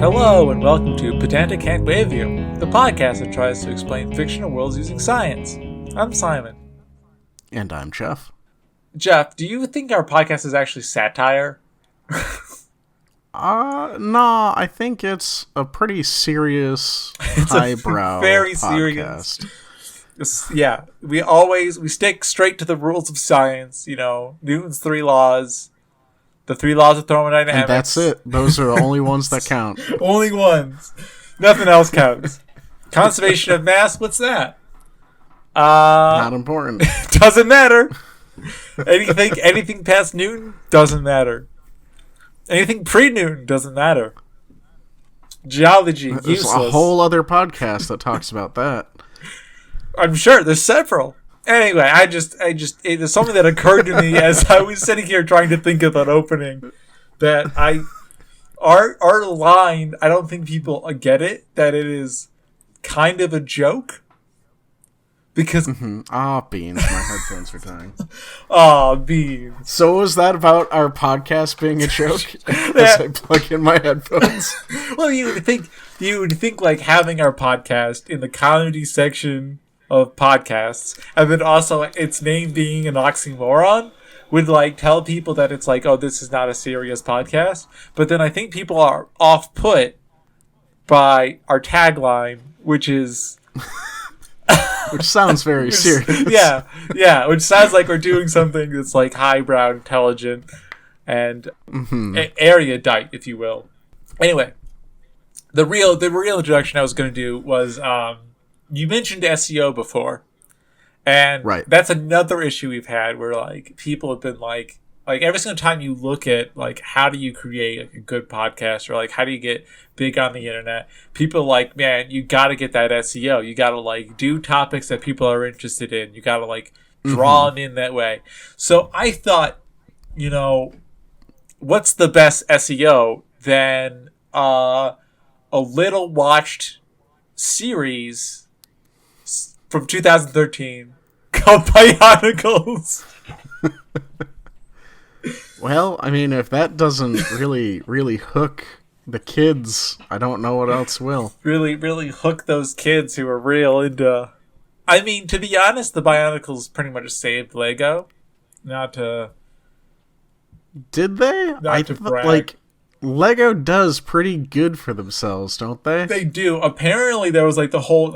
Hello and welcome to Pedantic Handwavium, the podcast that tries to explain fictional worlds using science. I'm Simon. And I'm Jeff. Jeff, do you think our podcast is actually satire? No, I think it's a pretty serious, highbrow very podcast. Serious. Yeah, we stick straight to the rules of science, Newton's 3 laws. The 3 laws of thermodynamics. And that's it. Those are the only ones that count. Only ones. Nothing else counts. Conservation of mass, what's that? Not important. Doesn't matter. Anything past Newton doesn't matter. Anything pre-Newton doesn't matter. Geology, There's useless. a whole other podcast that talks about that. I'm sure there's several. Anyway, there's something that occurred to me as I was sitting here trying to think of an opening that our line, I don't think people get it, that it is kind of a joke. Because beans, my headphones are dying. Beans. So was that about our podcast being a joke? As I plug in my headphones. Well, you would think like having our podcast in the comedy section of podcasts, and then also its name being an oxymoron, would like tell people that it's like, oh, this is not a serious podcast. But then I think people are off-put by our tagline, which is which sounds very serious. Yeah, which sounds like we're doing something that's like highbrow, intelligent, and erudite, if you will. Anyway, the real introduction I was going to do was you mentioned SEO before, and right. That's another issue we've had where like people have been like every single time you look at like how do you create like a good podcast or like how do you get big on the internet, people are like, man, you got to get that SEO. You got to like do topics that people are interested in. You got to like draw them in that way. So I thought, what's the best SEO than a little watched series from 2013 called Bionicles. Well, I mean, if that doesn't really hook the kids, I don't know what else will. Really hook those kids who are real into... I mean, to be honest, the Bionicles pretty much saved Lego. Not to... Did they? Not to brag. Like, Lego does pretty good for themselves, don't they? They do. Apparently, there was like the whole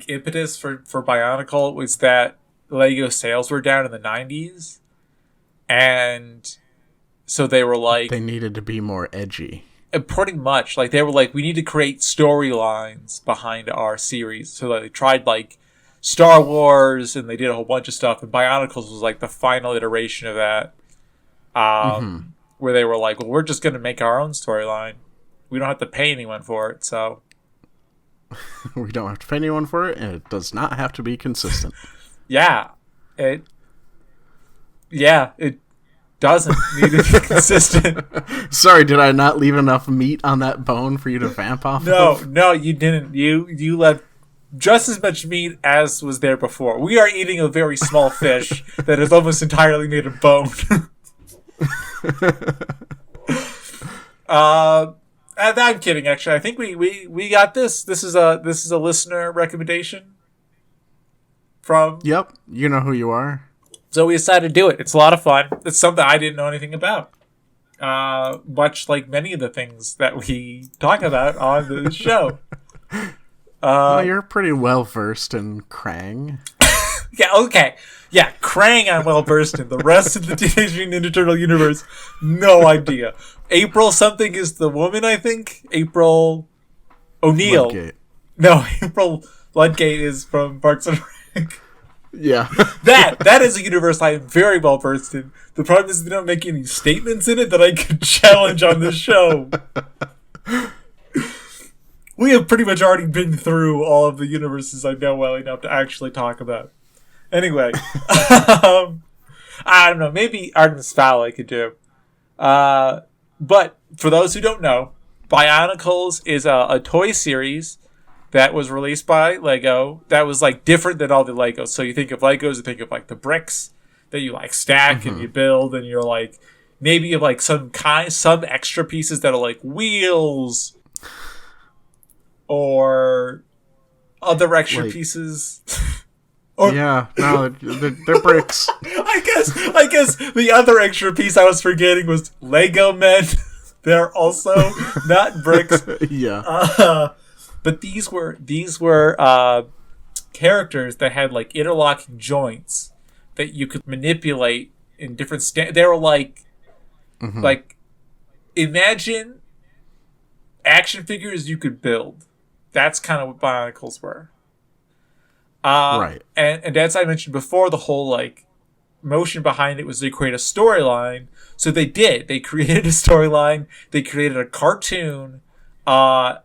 impetus for Bionicle was that Lego sales were down in the 90s, and so they were like they needed to be more edgy. Pretty much, like they were like, we need to create storylines behind our series. So they tried like Star Wars, and they did a whole bunch of stuff. And Bionicles was like the final iteration of that, where they were like, well, we're just going to make our own storyline. We don't have to pay anyone for it, so. We don't have to pay anyone for it, and it does not have to be consistent. Yeah, it doesn't need to be consistent. Sorry, did I not leave enough meat on that bone for you to vamp off of? No, you didn't. You left just as much meat as was there before. We are eating a very small fish that is almost entirely made of bone. I'm kidding. Actually, I think we got this. This is a listener recommendation from. Yep, you know who you are. So we decided to do it. It's a lot of fun. It's something I didn't know anything about. Much like many of the things that we talk about on the show. Well, you're pretty well versed in Krang. Yeah. Okay. Yeah, Krang I'm well versed in. The rest of the Teenage Mutant Ninja Turtle universe, no idea. April something is the woman, I think. April O'Neil. Ludgate. No, April Ludgate is from Parks and Rec. Yeah. That is a universe I am very well versed in. The problem is they don't make any statements in it that I could challenge on this show. We have pretty much already been through all of the universes I know well enough to actually talk about. Anyway, I don't know. Maybe Artemis Fowl I could do. But for those who don't know, Bionicles is a toy series that was released by Lego that was like different than all the Legos. So you think of Legos, you think of like the bricks that you like stack and you build, and you're like, maybe of like some extra pieces that are like wheels or other extra Like- pieces. Yeah, no, they're bricks. I guess the other extra piece I was forgetting was Lego men. They're also not bricks. Yeah. But these were characters that had like interlocking joints that you could manipulate in different they were like imagine action figures you could build. That's kind of what Bionicles were. Right. And as I mentioned before, the whole like motion behind it was they create a storyline. So they did. They created a storyline. They created a cartoon that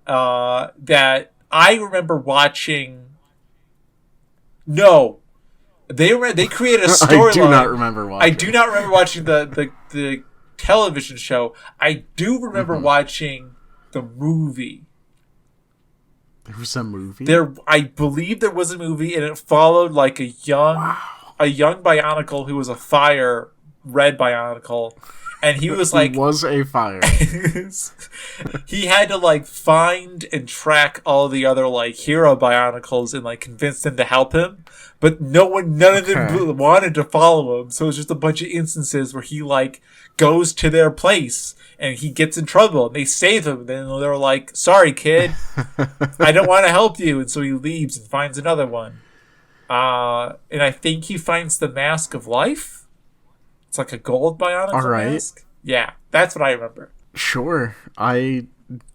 I remember watching. No, they created a storyline. I do not remember watching. I do not remember watching the television show. I do remember watching the movie. There was a movie? I believe there was a movie, and it followed like a young Bionicle who was a fire red Bionicle, and he was like he was a fire. he had to like find and track all the other like hero Bionicles and like convince them to help him, but none of them wanted to follow him. So it was just a bunch of instances where he like goes to their place and he gets in trouble and they save him. Then they're like, "Sorry, kid, I don't want to help you," and so he leaves and finds another one. And I think he finds the Mask of Life. It's like a gold Bionicle mask. Yeah, that's what I remember. Sure. I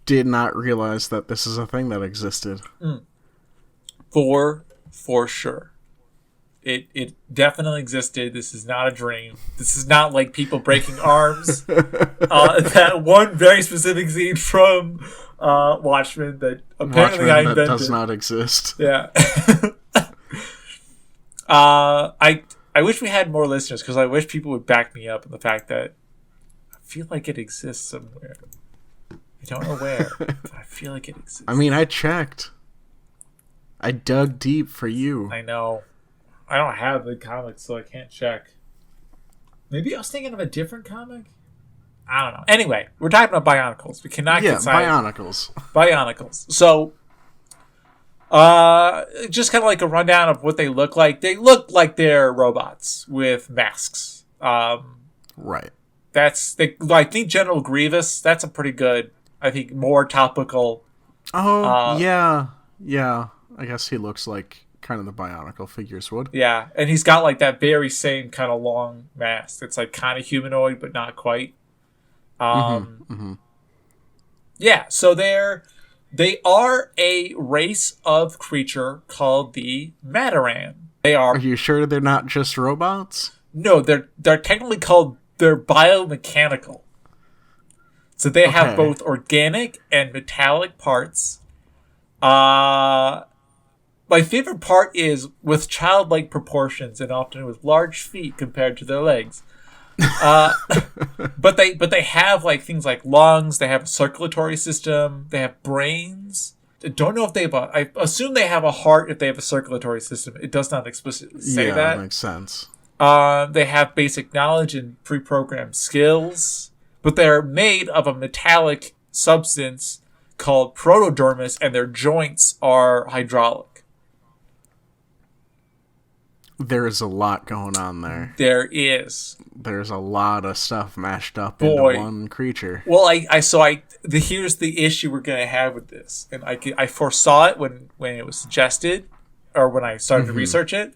did not realize that this is a thing that existed. For sure. It definitely existed. This is not a dream. This is not like people breaking arms. That one very specific scene from Watchmen that apparently I invented. That does not exist. Yeah. I wish we had more listeners because I wish people would back me up in the fact that I feel like it exists somewhere. I don't know where, but I feel like it exists. I mean, I checked. I dug deep for you. I know. I don't have the comics, so I can't check. Maybe I was thinking of a different comic? I don't know. Anyway, we're talking about Bionicles. We cannot get Bionicles. Bionicles. So, just kind of like a rundown of what they look like. They look like they're robots with masks. Right. I think General Grievous, that's a pretty good, I think, more topical. Oh, yeah. Yeah. I guess he looks like kind of the Bionicle figures would. Yeah, and he's got like that very same kind of long mask. It's like kind of humanoid, but not quite. Yeah, so they are a race of creature called the Mataran. Are you sure they're not just robots? No, they're technically called, they're biomechanical. So they have both organic and metallic parts. My favorite part is with childlike proportions and often with large feet compared to their legs. But they have like things like lungs. They have a circulatory system. They have brains. I don't know if they have I assume they have a heart if they have a circulatory system. It does not explicitly say that. Yeah, that makes sense. They have basic knowledge and pre-programmed skills, but they're made of a metallic substance called proto dermis, and their joints are hydraulic. There is a lot going on there. There is. There's a lot of stuff mashed up into one creature. Well, here's the issue we're going to have with this. And I foresaw it when it was suggested, or when I started to research it.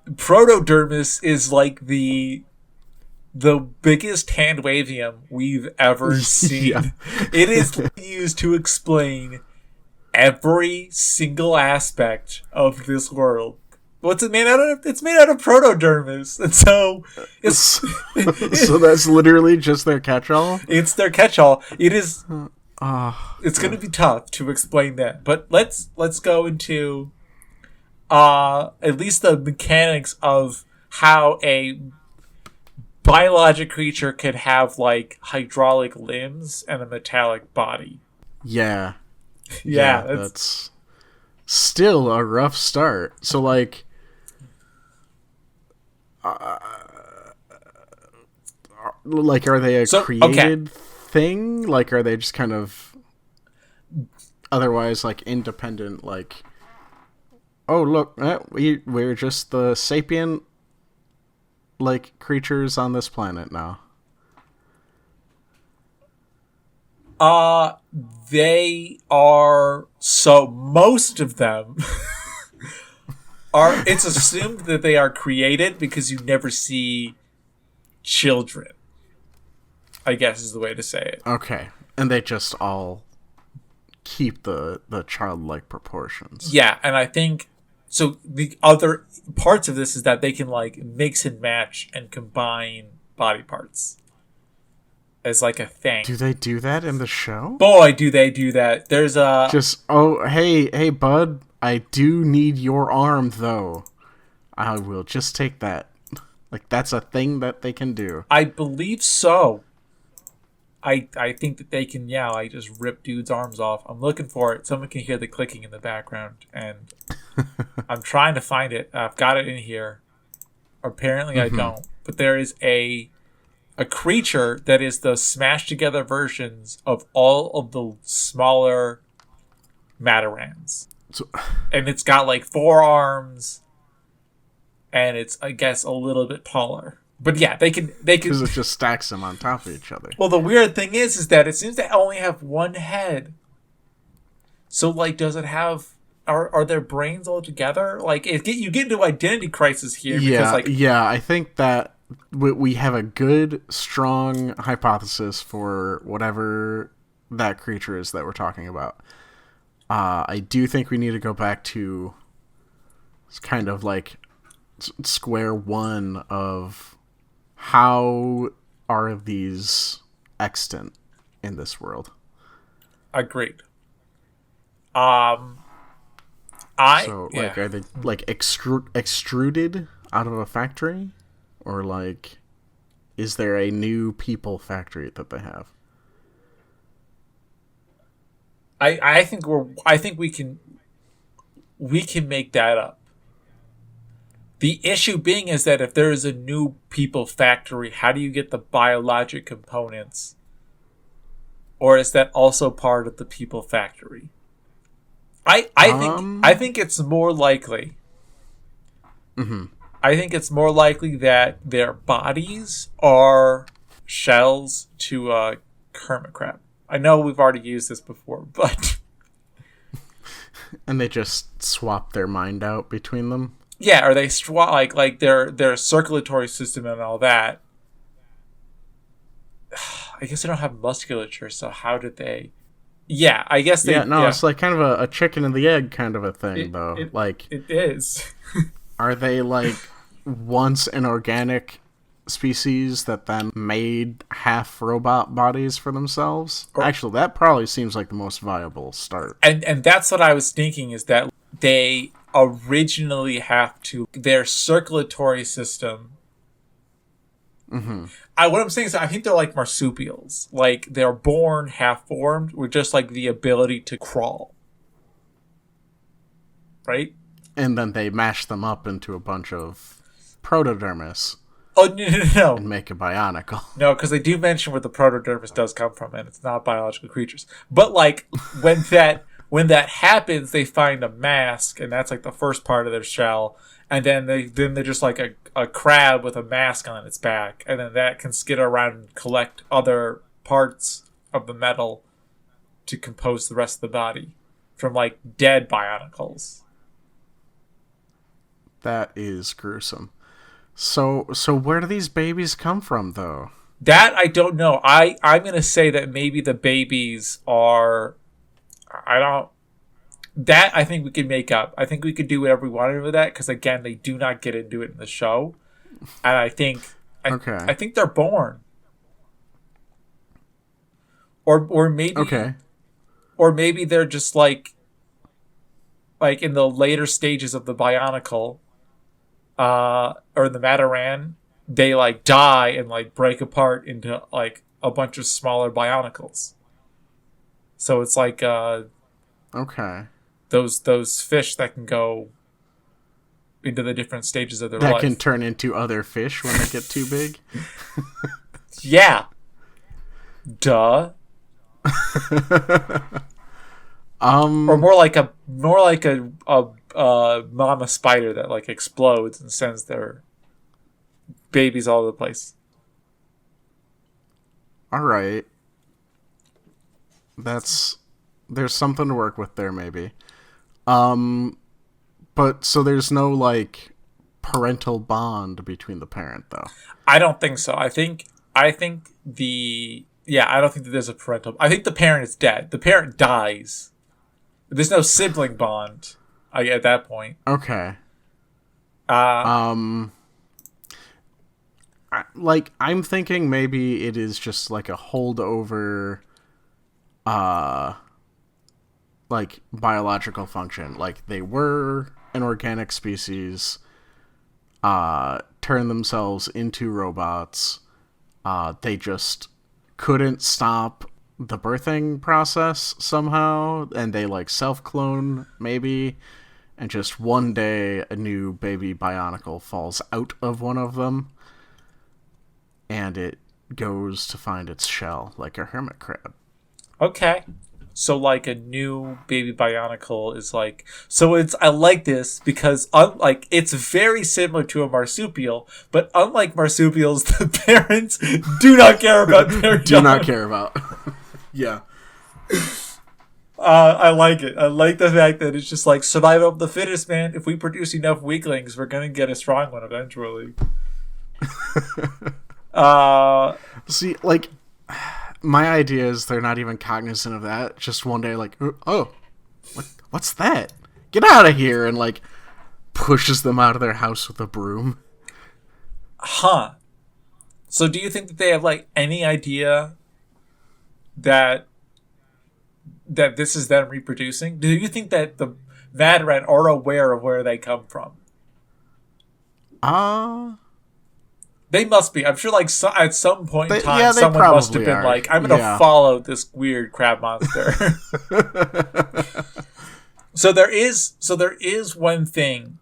Protodermis is like the biggest handwavium we've ever seen. Yeah. It is used to explain every single aspect of this world. What's it made out of? It's made out of protodermis, and so it's so that's literally just their catch-all. It's their catch-all. It is. It's going to be tough to explain that, but let's go into at least the mechanics of how a biologic creature can have like hydraulic limbs and a metallic body. Yeah, that's still a rough start. So like. Like, are they a created thing? Like, are they just kind of otherwise, like, independent, like, oh, look, we're just the sapient, like, creatures on this planet now? They are, so most of them are, it's assumed that they are created because you never see children, I guess is the way to say it. Okay. And they just all keep the childlike proportions. Yeah, and I think, so the other parts of this is that they can, like, mix and match and combine body parts as, like, a thing. Do they do that in the show? Boy, do they do that. There's a... Just, oh, hey, bud, I do need your arm, though. I will just take that. Like, that's a thing that they can do. I believe so. I think that they can, like, just rip dudes' arms off. I'm looking for it. Someone can hear the clicking in the background, and I'm trying to find it. I've got it in here. Apparently I don't. But there is a creature that is the smashed together versions of all of the smaller Matarans. And it's got, like, 4 arms, and it's, I guess, a little bit taller. But yeah, they can because it just stacks them on top of each other. Well, the weird thing is that it seems to only have one head. So, like, does it have... Are their brains all together? Like, you get into identity crisis here. Yeah, because, like, I think that we have a good, strong hypothesis for whatever that creature is that we're talking about. I do think we need to go back to kind of like square one of how are these extant in this world. Agreed. Are they like extruded out of a factory, or like is there a new people factory that they have? I think we can make that up. The issue being is that if there is a new people factory, how do you get the biologic components? Or is that also part of the people factory? I think it's more likely. Mm-hmm. I think it's more likely that their bodies are shells to a hermit crab. I know we've already used this before, but and they just swap their mind out between them. Yeah, or they swap like their circulatory system and all that. I guess they don't have musculature, so how did they? Yeah, I guess they. Yeah, it's like kind of a chicken and the egg kind of a thing, though. It is. Are they like once an organic species that then made half robot bodies for themselves? Actually, that probably seems like the most viable start. And that's what I was thinking, is that they originally have to, their circulatory system. Mm-hmm. What I'm saying is, I think they're like marsupials. Like, they're born half-formed with just, like, the ability to crawl. Right? And then they mash them up into a bunch of protodermis. Oh, no. And make a bionicle. No, because they do mention where the protodermis does come from, and it's not biological creatures. But, like, when that happens, they find a mask, and that's, like, the first part of their shell. And then they're just like a crab with a mask on its back. And then that can skitter around and collect other parts of the metal to compose the rest of the body from, like, dead Bionicles. That is gruesome. So where do these babies come from, though? That I don't know. I'm going to say that maybe the babies are... That I think we can make up. I think we could do whatever we wanted with that, because again, they do not get into it in the show, and I think they're born, or maybe they're just like in the later stages of the Bionicle, or the Mataran, they like die and like break apart into like a bunch of smaller Bionicles. So it's like those fish that can go into the different stages of their life. That can turn into other fish when they get too big. Yeah. Duh. Or more like a mama spider that like explodes and sends their babies all over the place. All right. There's something to work with there, maybe. But so there's no like parental bond between the parent, though. I don't think so. I don't think that there's a parental. I think the parent is dead. The parent dies. There's no sibling bond. At that point. Okay. Uh, I'm thinking maybe it is just like a holdover, like biological function. Like they were an organic species, turned themselves into robots. They just couldn't stop the birthing process somehow, and they like self-clone maybe, and just one day a new baby Bionicle falls out of one of them, and it goes to find its shell like a hermit crab. okay. So like a new baby Bionicle is like I like this because unlike it's very similar to a marsupial, but unlike marsupials, the parents do not care about their do young. not care about. Yeah. I like it. I like the fact that it's just like survival of the fittest, man. If we produce enough weaklings, we're gonna get a strong one eventually. See, like, my idea is they're not even cognizant of that. Just one day, like, oh, what's that? Get out of here! And like pushes them out of their house with a broom. Huh. So do you think that they have like any idea that this is them reproducing? Do you think that the Madaran are aware of where they come from? They must be. I'm sure like at some point in time someone must have been like, I'm going to follow this weird crab monster. So there is one thing.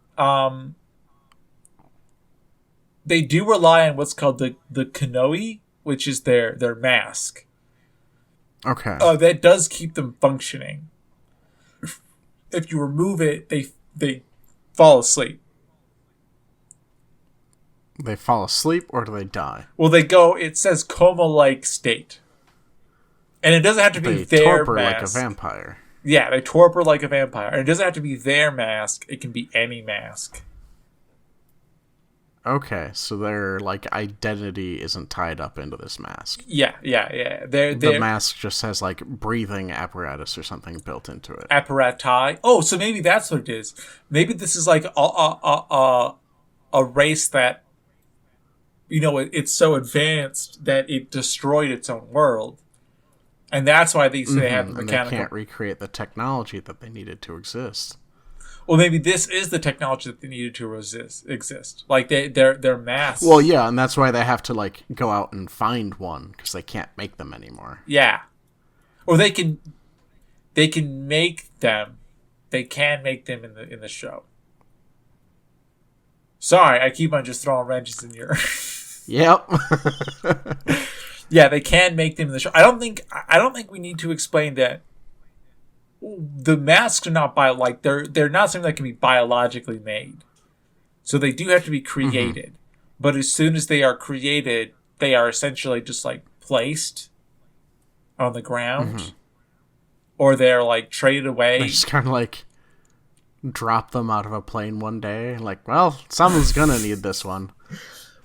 They do rely on what's called the kanoi, which is their mask. Okay. That does keep them functioning. If you remove it, they fall asleep. They fall asleep or do they die? Well, it says coma-like state. And it doesn't have to be their torpor mask. like a vampire. Yeah, they torpor like a vampire. And it doesn't have to be their mask. It can be any mask. Okay, so their like identity isn't tied up into this mask. Yeah. The mask just has like breathing apparatus or something built into it. Apparati. Oh, so maybe that's what it is. Maybe this is like a race that, it's so advanced that it destroyed its own world, and that's why they have the mechanical. And they can't recreate the technology that they needed to exist. Well, maybe this is the technology that they needed to exist. Like their mass. Well, yeah, and that's why they have to like go out and find one because they can't make them anymore. Yeah, or they can make them. They can make them in the show. Sorry, I keep on just throwing wrenches in your. Yep. Yeah, they can make them in the show. I don't think we need to explain that. The masks are not they're not something that can be biologically made. So they do have to be created. But as soon as they are created, they are essentially just like placed on the ground. Or they're like traded away. They just kind of like drop them out of a plane one day. Like, well, someone's gonna need this one.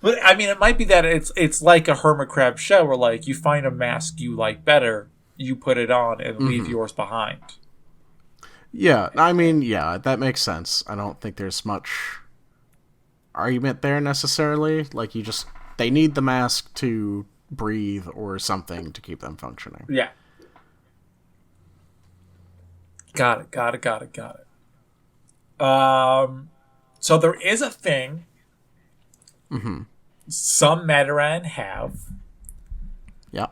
But I mean, it might be that it's like a hermit crab shell where like you find a mask you like better, you put it on and leave yours behind. Yeah, I mean, yeah, that makes sense. I don't think there's much argument there necessarily. Like, they need the mask to breathe or something to keep them functioning. Yeah. Got it. So there is a thing some Madaran have. Yeah.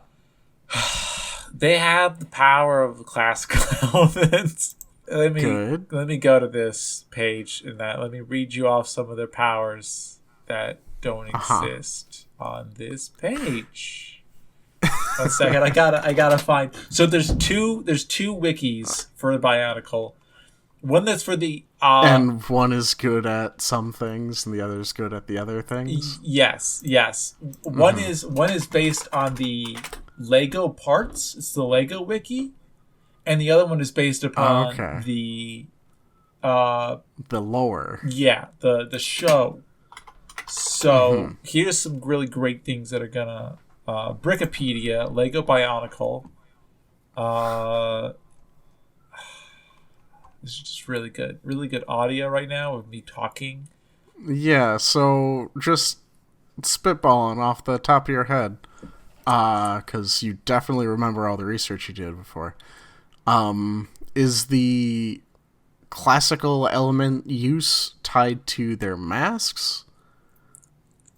They have the power of the classical elements. Let me go to this page and let me read you off some of their powers that don't exist on this page. 1 second, I gotta find. So there's two wikis for the Bionicle. One that's for the and one is good at some things, and the other is good at the other things. Yes. One is based on the Lego parts. It's the Lego wiki, and the other one is based upon the lore. Yeah, the show. So here's some really great things that are gonna Brickopedia, Lego Bionicle. This is just really good audio right now of me talking. Yeah, so just spitballing off the top of your head, because you definitely remember all the research you did before. Is the classical element use tied to their masks?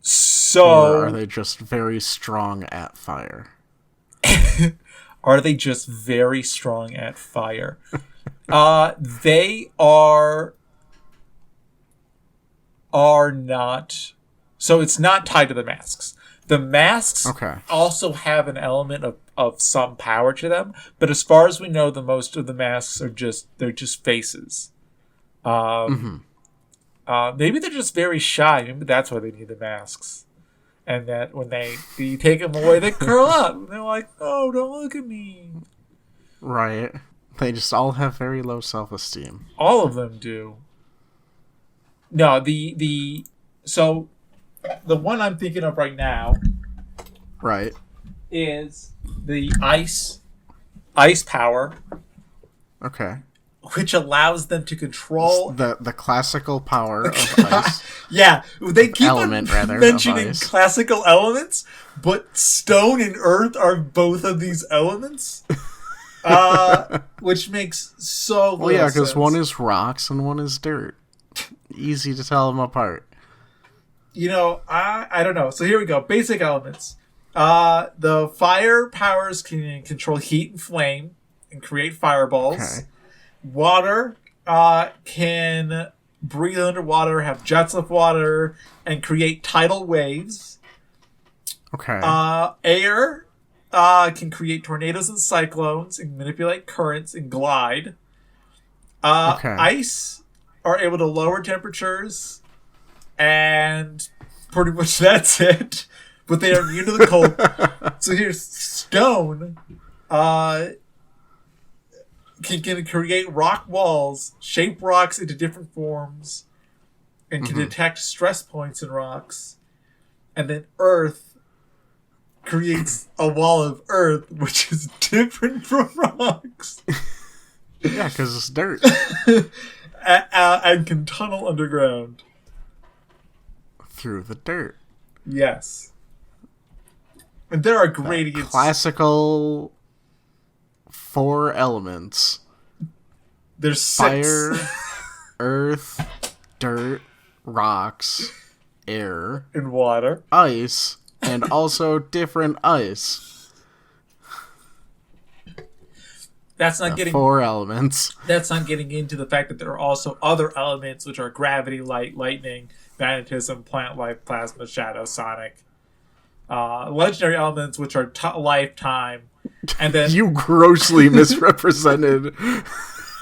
So, or are they just very strong at fire? Are they just very strong at fire? They are not. So it's not tied to the masks. The masks also have an element of some power to them, but as far as we know, the most of the masks are just faces. Maybe they're just very shy. Maybe that's why they need the masks. And that when you take them away, they curl up. And they're like, "Oh, don't look at me." Right. They just all have very low self-esteem. All of them do. No, so the one I'm thinking of right now, right, is the ice power. Okay. Which allows them to control the classical power of ice. Yeah, they keep mentioning of classical elements, but stone and earth are both of these elements, which makes so little sense. Because one is rocks and one is dirt. Easy to tell them apart. I don't know. So here we go. Basic elements. The fire powers can control heat and flame and create fireballs. Okay. Water can breathe underwater, have jets of water, and create tidal waves. Okay. Air can create tornadoes and cyclones and manipulate currents and glide. Ice are able to lower temperatures, and pretty much that's it. But they are immune to the cold. So here's stone. Can create rock walls, shape rocks into different forms, and can detect stress points in rocks. And then earth creates a wall of earth, which is different from rocks. Yeah, because it's dirt. And can tunnel underground. Through the dirt. Yes. And there are gradients. Classical 4 elements. There's 6. Fire, earth, dirt, rocks, air, and water, ice, and also different ice. That's not getting 4 elements. That's not getting into the fact that there are also other elements, which are gravity, light, lightning, magnetism, plant life, plasma, shadow, sonic. Legendary elements, which are lifetime. And then you grossly misrepresented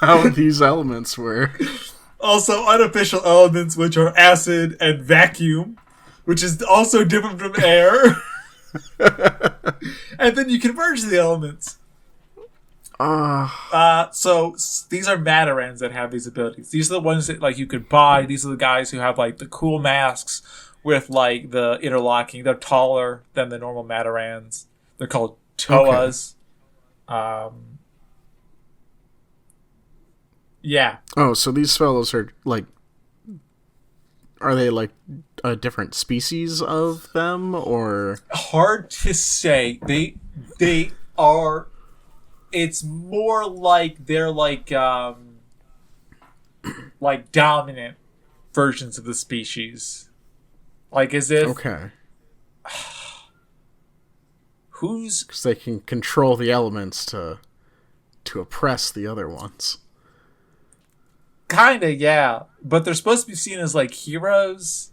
how these elements were. Also, unofficial elements, which are acid and vacuum, which is also different from air. And then you can merge the elements. So these are Matarans that have these abilities. These are the ones that you could buy. These are the guys who have the cool masks with the interlocking. They're taller than the normal Matarans. They're called Toas. Yeah. Oh, so these fellows are are they a different species of them, or? Hard to say. They are. It's more like they're dominant versions of the species. As if. Okay. Who's? Because they can control the elements to oppress the other ones. Kinda, yeah. But they're supposed to be seen as heroes.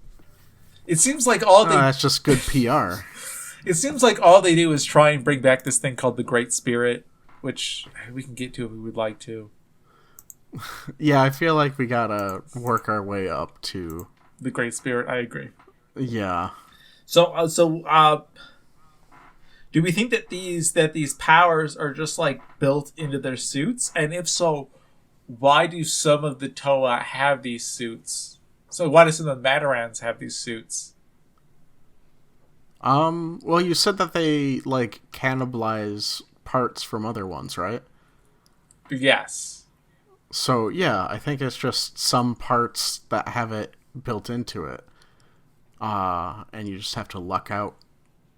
It seems like all they That's just good PR. It seems like all they do is try and bring back this thing called the Great Spirit, which we can get to if we would like to. Yeah, I feel like we gotta work our way up to the Great Spirit. I agree. Yeah. So, do we think that these powers are just like built into their suits? And if so, why do some of the Toa have these suits? So why do some of the Matarans have these suits? Well, you said that they like cannibalize parts from other ones, right? Yes. So yeah, I think it's just some parts that have it built into it, and you just have to luck out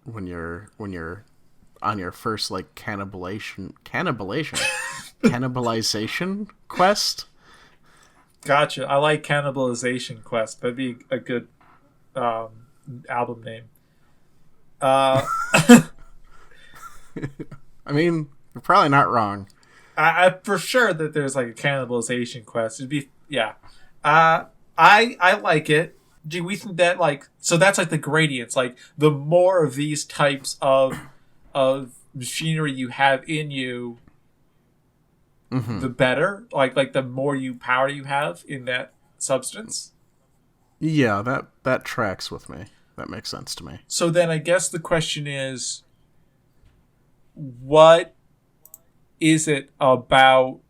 when you're on your first like cannibalization quest. Gotcha. I like cannibalization quest. That'd be a good album name. I mean, you're probably not wrong. I for sure that there's like a cannibalization quest. It'd be I like it. Do we think that like so that's like the gradients? Like the more of these types of machinery you have in you, the better. Like the more power you have in that substance. Yeah, that tracks with me. That makes sense to me. So then I guess the question is, what is it about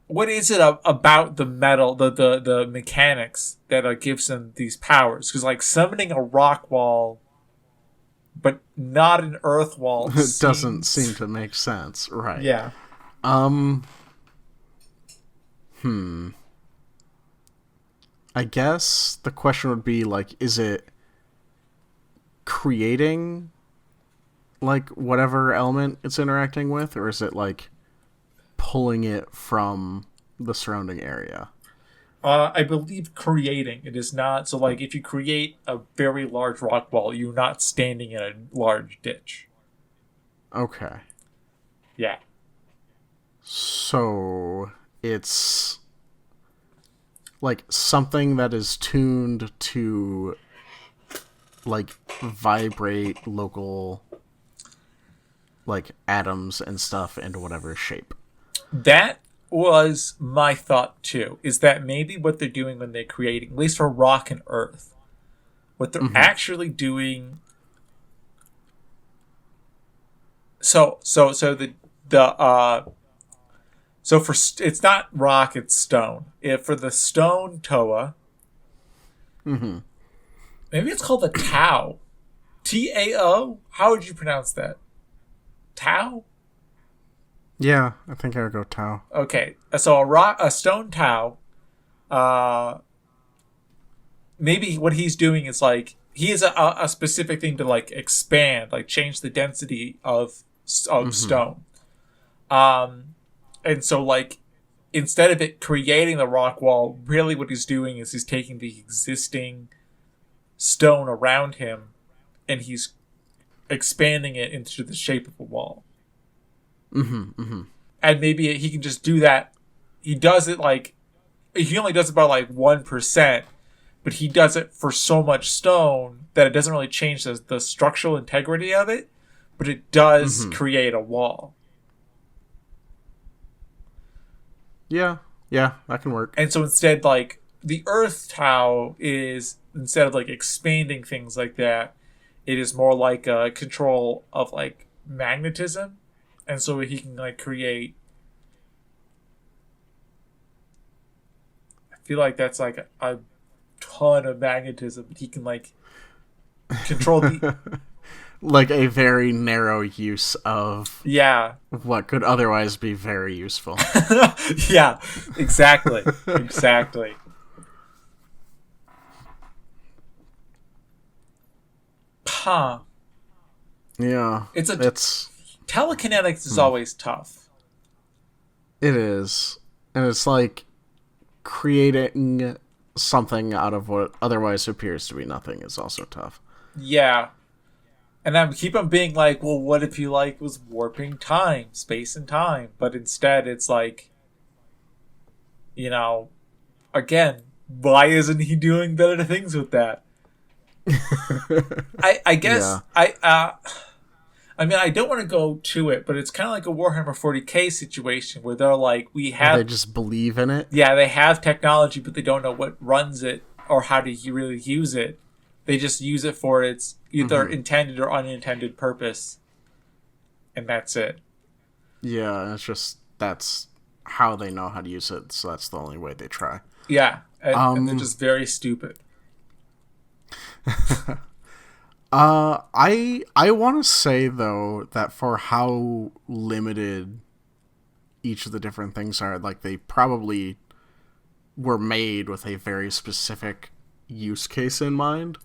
about the metal, the mechanics that gives them these powers? Because like summoning a rock wall, but not an earth wall, it doesn't seem to make sense, right? Yeah. I guess the question would be like, is it creating like whatever element it's interacting with, or is it like pulling it from the surrounding area? I believe creating. It is not. So like if you create a very large rock wall, you're not standing in a large ditch. Okay. Yeah. So it's like something that is tuned to like vibrate local like atoms and stuff into whatever shape. That was my thought too, is that maybe what they're doing when they're creating, at least for rock and earth, what they're actually doing. So for it's not rock, it's stone. If for the stone Toa, maybe it's called the Tau, Tao. How would you pronounce that? Tau. Yeah, I think I would go Tau. Okay, so a stone Tau. Maybe what he's doing is like he has a specific thing to like expand, like change the density of stone. And so like instead of it creating the rock wall, really what he's doing is he's taking the existing stone around him and he's expanding it into the shape of a wall. And maybe he can just do that. He does it like he only does about like 1%, but he does it for so much stone that it doesn't really change the structural integrity of it, but it does create a wall. Yeah, that can work. And so instead, like the Earth Tau is instead of like expanding things like that, it is more like a control of like magnetism. And so he can like create. I feel like that's like a ton of magnetism. He can like control the like a very narrow use of what could otherwise be very useful. Yeah, exactly. Exactly. Huh. Yeah. It's telekinetics is always tough. It is. And it's like creating something out of what otherwise appears to be nothing is also tough. Yeah. And I keep on being like, well, what if you like was warping time, space and time? But instead it's like, again, why isn't he doing better things with that? I guess I mean, I don't want to go to it, but it's kind of like a Warhammer 40k situation where they're like, they just believe in it. Yeah, they have technology, but they don't know what runs it or how to really use it. They just use it for its either intended or unintended purpose, and that's it. Yeah, it's just that's how they know how to use it, so that's the only way they try. Yeah, and they're just very stupid. I want to say though that for how limited each of the different things are, like they probably were made with a very specific use case in mind.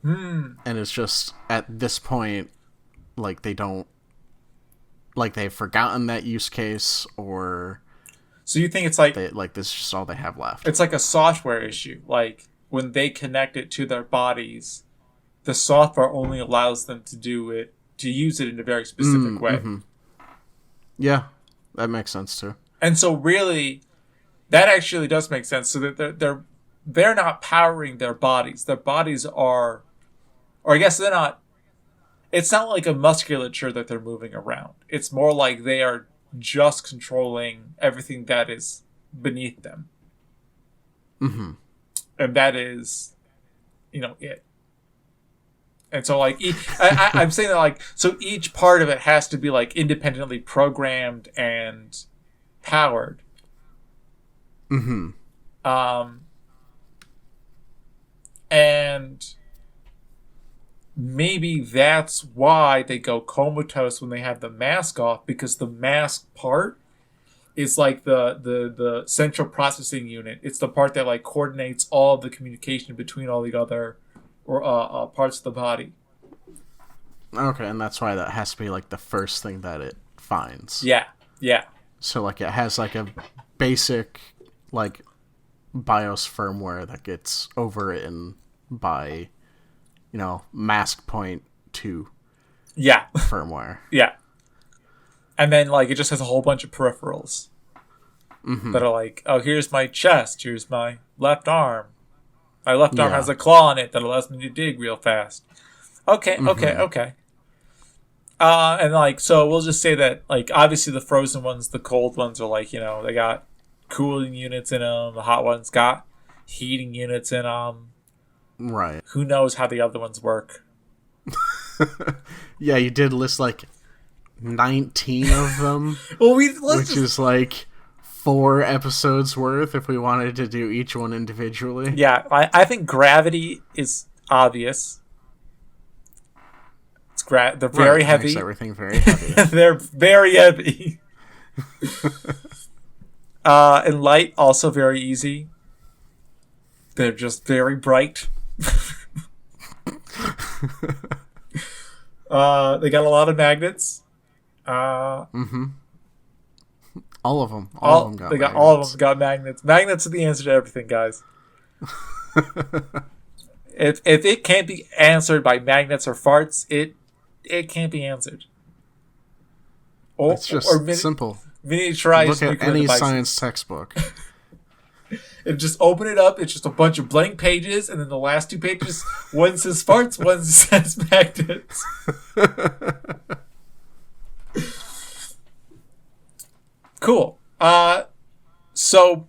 And it's just at this point, like they don't, like they've forgotten that use case, or so you think it's like this is just all they have left. It's like a software issue. Like when they connect it to their bodies, the software only allows them to use it in a very specific way. Mm-hmm. Yeah, that makes sense too. And so really, that actually does make sense. So that they're not powering their bodies. Their bodies are, or I guess they're not. It's not like a musculature that they're moving around. It's more like they are just controlling everything that is beneath them. Mm-hmm. And that is, it. And so, like, I'm saying that, like, so each part of it has to be, like, independently programmed and powered. Mm-hmm. And maybe that's why they go comatose when they have the mask off, because the mask part is, like, the central processing unit. It's the part that, like, coordinates all of the communication between all the other or parts of the body. Okay, and that's why that has to be like the first thing that it finds. Yeah. So like it has like a basic like BIOS firmware that gets overwritten by, mask point 2. Yeah. Firmware. Yeah. And then like it just has a whole bunch of peripherals that are like, oh, here's my chest, here's my left arm. My left arm has a claw on it that allows me to dig real fast. Okay. And like, so we'll just say that, like, obviously the frozen ones, the cold ones are like, they got cooling units in them. The hot ones got heating units in them. Right. Who knows how the other ones work? Yeah, you did list like 19 of them. Well, which is like 4 episodes worth if we wanted to do each one individually. Yeah, I think gravity is obvious. They're very heavy. Makes everything very heavy. They're very heavy. And light, also very easy. They're just very bright. They got a lot of magnets. All of them. All of them got magnets. Magnets are the answer to everything, guys. If it can't be answered by magnets or farts, it can't be answered. It's just simple. Miniaturized. Look at any devices. Science textbook. And just open it up. It's just a bunch of blank pages, and then the last 2 pages, one says farts, one says magnets. Cool. So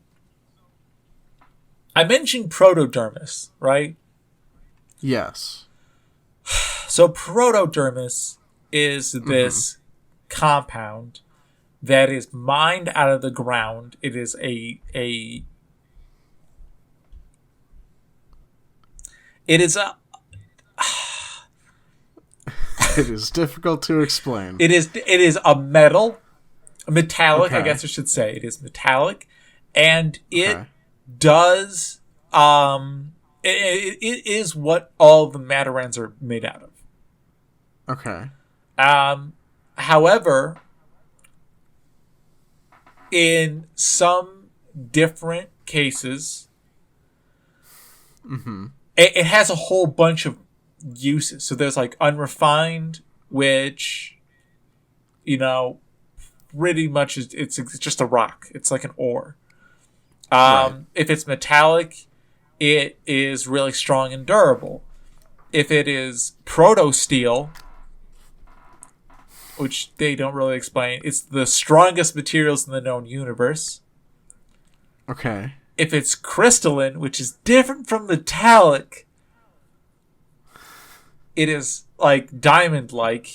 I mentioned protodermis, right? Yes. So protodermis is this compound that is mined out of the ground. It is a it is difficult to explain. It is a metallic, okay. I guess I should say. It is metallic, and it does it is what all the Matarans are made out of. Okay. However, in some different cases, it has a whole bunch of uses. So there's like unrefined, which, pretty much it's just a rock. It's like an ore. Right. If it's metallic, it is really strong and durable. If it is proto steel, which they don't really explain, it's the strongest materials in the known universe. Okay. If it's crystalline, which is different from metallic, it is like diamond-like,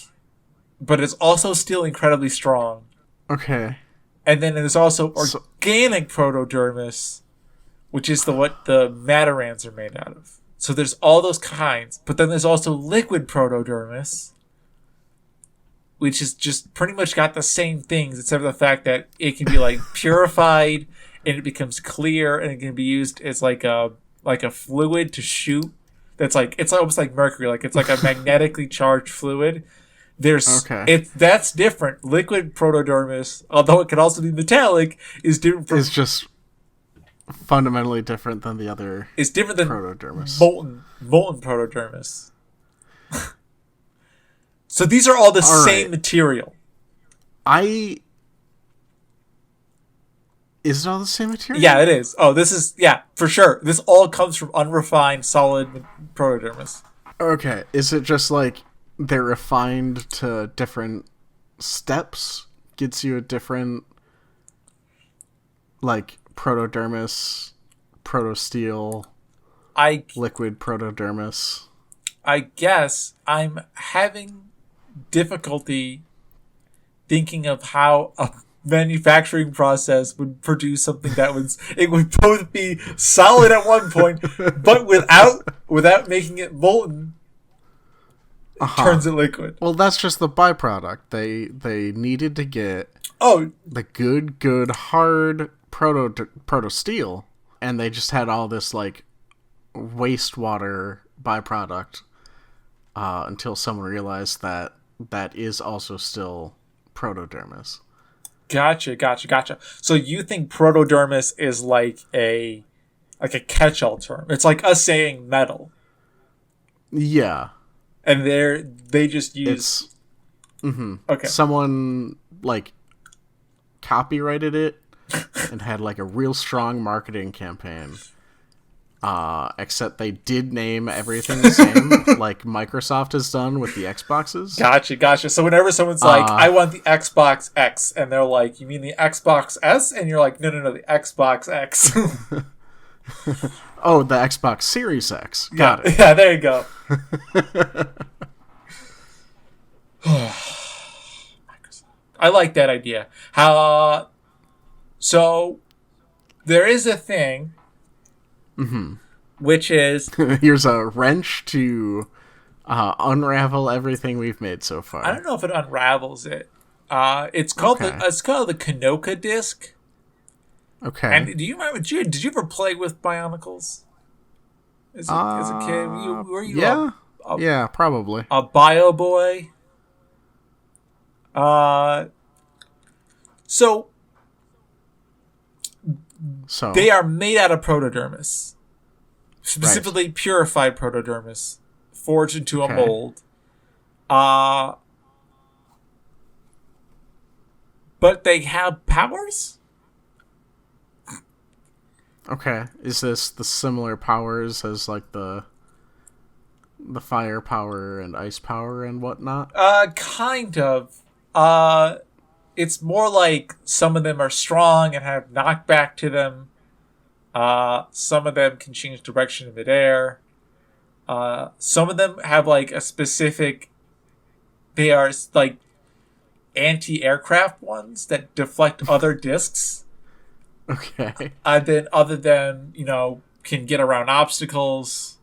but it's also still incredibly strong. Okay. And then there's also So, organic protodermis, which is what the Matarans are made out of. So there's all those kinds, but then there's also liquid protodermis, which is just pretty much got the same things, except for the fact that it can be like purified and it becomes clear and it can be used as like a fluid to shoot. That's like, it's almost like mercury, like it's like a magnetically charged fluid. That's different. Liquid protodermis, although it can also be metallic, is different from, it's just fundamentally different than the other. It's different than protodermis. molten protodermis. So these are all the same material. Is it all the same material? Yeah, it is. Oh, this is, yeah, for sure. This all comes from unrefined solid protodermis. Okay. Is it just like they're refined to different steps? Gets you a different, like, protodermis, protosteel, liquid protodermis? I guess I'm having difficulty thinking of how a manufacturing process would produce something that would both be solid at one point, but without making it molten, turns it liquid. Well, that's just the byproduct. They needed to get the good hard proto steel, and they just had all this like wastewater byproduct until someone realized that is also still protodermis. Gotcha. So you think protodermis is like a catch-all term? It's like us saying metal. Yeah. And they just use. Okay. Someone like copyrighted it and had like a real strong marketing campaign. Except they did name everything the same, like Microsoft has done with the Xboxes. Gotcha. So whenever someone's like, I want the Xbox X, and they're like, you mean the Xbox S? And you're like, no, the Xbox X. Oh, the Xbox Series X. Got it. Yeah, there you go. I like that idea. So there is a thing, which is here's a wrench to unravel everything we've made so far. I don't know if it unravels it. It's called the Kanoka disc. Okay. And do you remember? Did you ever play with Bionicles? As a kid, were you yeah, probably a bio boy? So they are made out of protodermis, specifically purified protodermis, forged into a mold. But they have powers? Okay. Is this the similar powers as like the fire power and ice power and whatnot? Kind of. It's more like some of them are strong and have knockback to them. Some of them can change direction in midair. Some of them have like a specific. They are like anti-aircraft ones that deflect other discs. Okay. Then other than, can get around obstacles.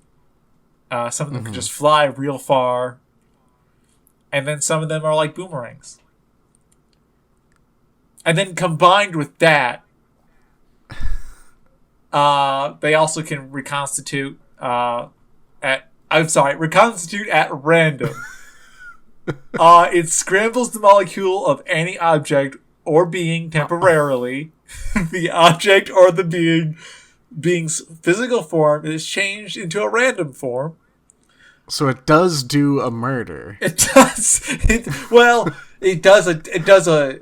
Some of them can just fly real far. And then some of them are like boomerangs. And then combined with that, they also can reconstitute reconstitute at random. It scrambles the molecule of any object or being temporarily. The object or the being's physical form is changed into a random form. So it does do a murder. It does. It does a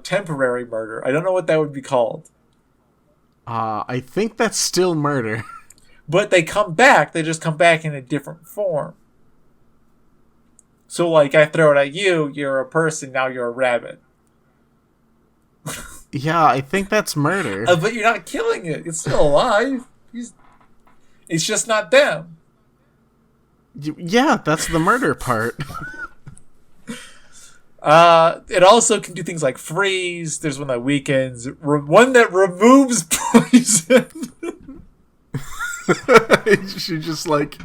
temporary murder. I don't know what that would be called. I think that's still murder. But they come back. They just come back in a different form. So, like, I throw it at you. You're a person. Now you're a rabbit. Yeah, I think that's murder. But you're not killing it. It's still alive. It's just not them. Yeah, that's the murder part. It also can do things like freeze. There's one that weakens. One that removes poison. She just, like,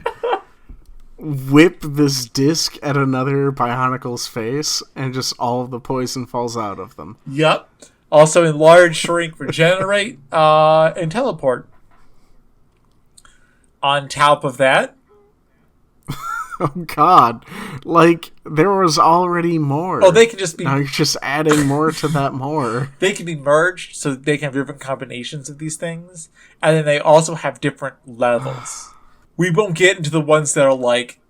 whip this disc at another Bionicle's face, and just all of the poison falls out of them. Yep. Also enlarge, shrink, regenerate, and teleport. On top of that... Oh, God. Like, there was already more. Oh, they can just be... Now you're just adding more to that more. They can be merged, so they can have different combinations of these things. And then they also have different levels. We won't get into the ones that are, like...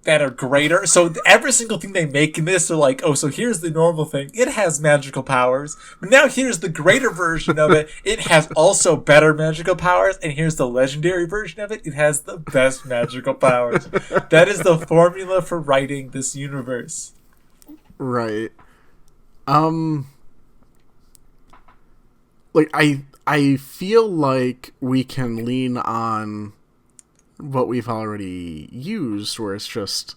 that are greater. So every single thing they make in this are like, oh, so here's the normal thing. It has magical powers. But now here's the greater version of it. It has also better magical powers. And here's the legendary version of it. It has the best magical powers. That is the formula for writing this universe. Right. Like, I feel like we can lean on what we've already used, where it's just,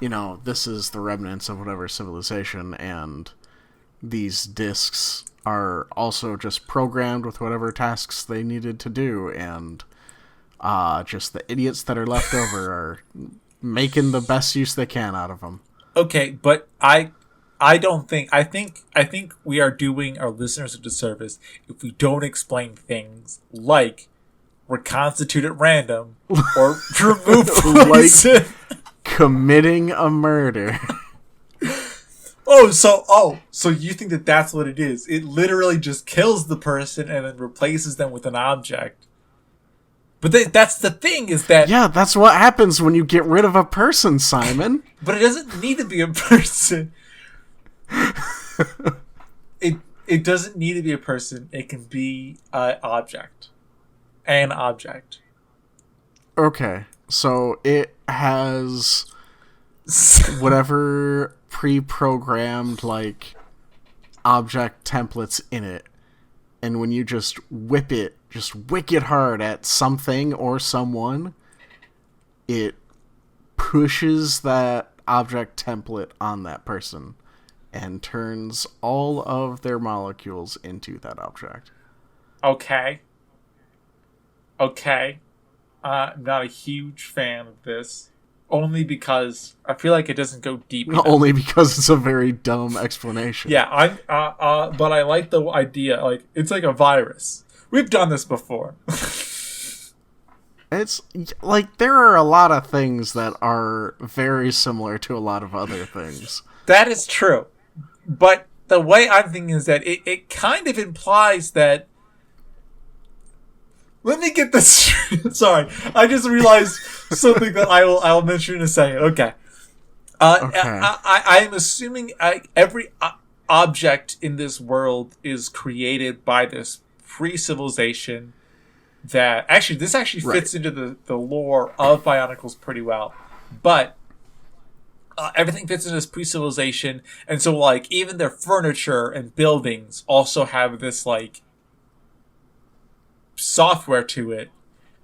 you know, this is the remnants of whatever civilization, and these discs are also just programmed with whatever tasks they needed to do, and just the idiots that are left over are making the best use they can out of them. Okay, but I think we are doing our listeners a disservice if we don't explain things like reconstitute at random or remove poison. Like committing a murder. So you think that that's what it is? It literally just kills the person and then replaces them with an object. But that's the thing, is that... Yeah, that's what happens when you get rid of a person, Simon. But it doesn't need to be a person. It doesn't need to be a person. It can be an object. An object. Okay, so it has whatever pre-programmed, like, object templates in it, and when you just whip it just wicked hard at something or someone, it pushes that object template on that person and turns all of their molecules into that object. Okay. I'm not a huge fan of this. Only because I feel like it doesn't go deep enough. Only because it's a very dumb explanation. Yeah, but I like the idea. Like, it's like a virus. We've done this before. It's, like, there are a lot of things that are very similar to a lot of other things. That is true. But the way I'm thinking is that it kind of implies that... Let me get this straight. Sorry, I just realized something that I'll mention in a second. Okay. I'm assuming every object in this world is created by this pre-civilization that... Actually, this actually fits into the lore of Bionicles pretty well. But everything fits into this pre-civilization, and so, like, even their furniture and buildings also have this, like, software to it,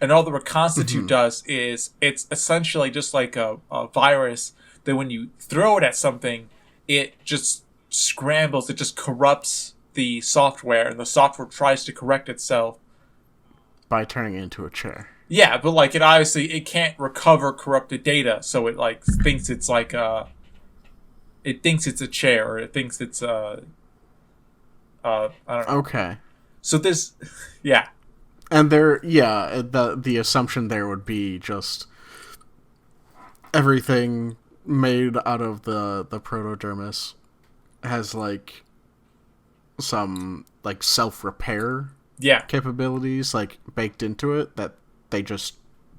and all the reconstitute does is it's essentially just like a virus that when you throw it at something, it just scrambles, it just corrupts the software, and the software tries to correct itself by turning it into a chair. Yeah, but like it can't recover corrupted data, so it like thinks it's like it thinks it's a chair, or it thinks it's I don't know. Okay. So this, yeah. And the assumption there would be just everything made out of the proto-dermis has, like, some, like, self-repair capabilities, like, baked into it that they just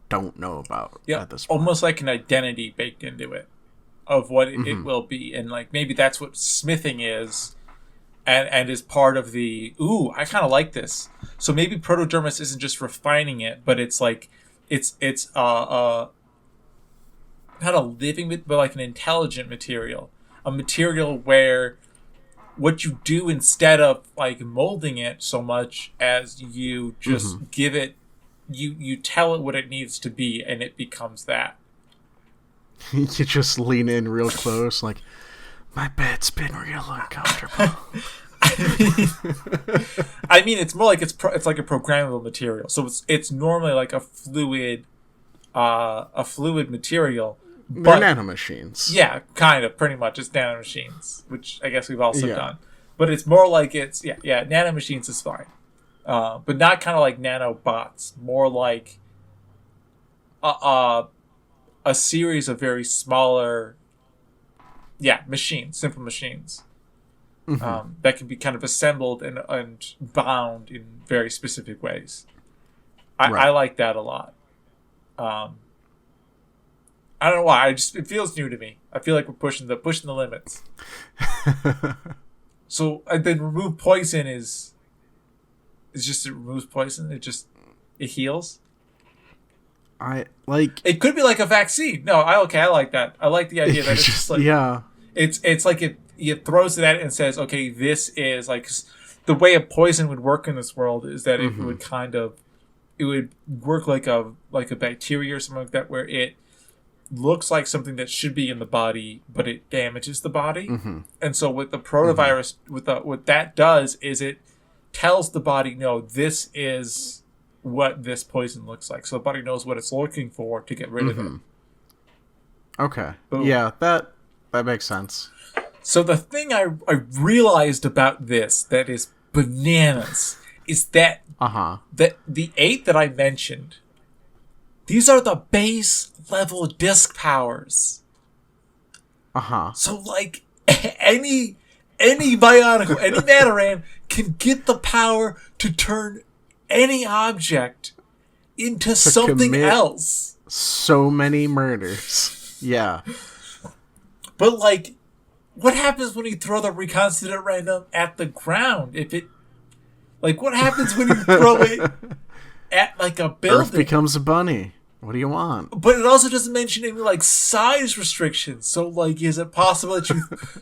don't know about at this point. Almost like an identity baked into it of what it will be. And, like, maybe that's what smithing is and is part of the. Ooh, I kind of like this. So maybe protodermis isn't just refining it, but it's like it's not a living, but like an intelligent material, a material where what you do instead of like molding it so much as you just give it, you tell it what it needs to be, and it becomes that. You just lean in real close, like, my bed's been real uncomfortable. I mean, it's more like it's like a programmable material. So it's normally like a fluid material. They're nanomachines. Yeah, kind of, pretty much. It's nanomachines, which I guess we've also done. But it's more like nanomachines is fine. But not kind of like nanobots. More like a series of very smaller, machines, simple machines. That can be kind of assembled and bound in very specific ways. I like that a lot. I don't know why. It feels new to me. I feel like we're pushing the limits. So then remove poison is just it removes poison. It heals. It could be like a vaccine. No, I like that. I like the idea that it's just like it's like it throws it at it and says, okay, this is like the way a poison would work in this world is that it would it would work like a bacteria or something like that, where it looks like something that should be in the body, but it damages the body. And so with the protovirus, what that does is it tells the body, no, this is what this poison looks like. So the body knows what it's looking for to get rid of it. Okay. Boom. Yeah, that makes sense. So the thing I realized about this that is bananas is that that the 8 that I mentioned, these are the base level disc powers. So like any Bionicle, any Mataran can get the power to turn any object into something else. So many murders. Yeah. But like, what happens when you throw the reconstituted at random at the ground? What happens when you throw it at like a building? Earth becomes a bunny. What do you want? But it also doesn't mention any like size restrictions. So like, is it possible that